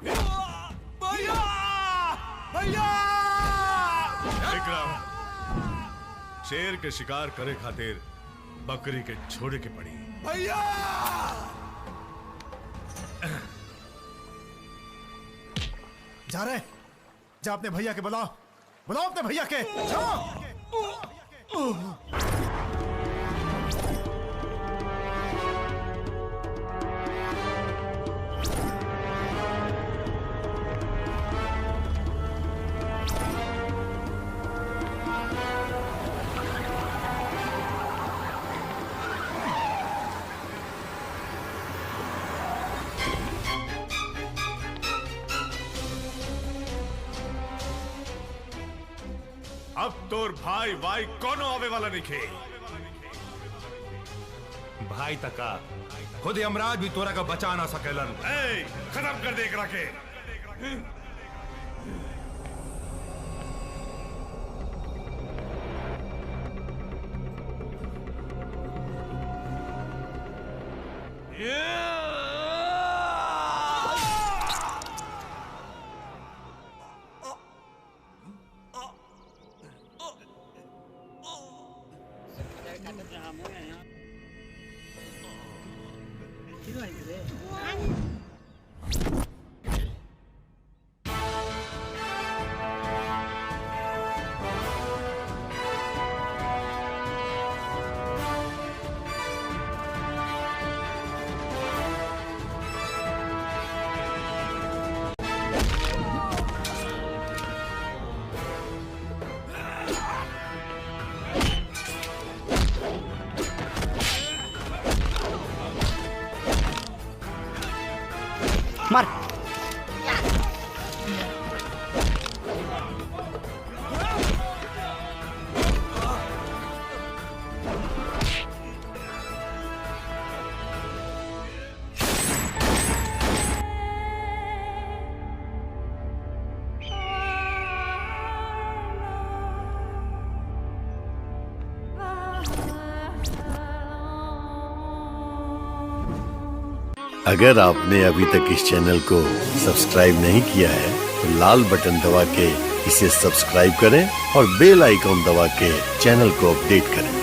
भैया भैया विक्रम, शेर के शिकार करे खातिर बकरी के छोड़े के पड़ी। भैया जा रहे, जा अपने भैया के बुलाओ, बुलाओ अपने भैया के, जाओ। अब तोर भाई भाई कोनो आवे वाला नहीं खे। भाई तका खुद यमराज भी तोरा का बचा ना सकेलन। ए, खत्म कर दे एकरा के। मार। अगर आपने अभी तक इस चैनल को सब्सक्राइब नहीं किया है तो लाल बटन दबा के इसे सब्सक्राइब करें और बेल आइकॉन दबा के चैनल को अपडेट करें।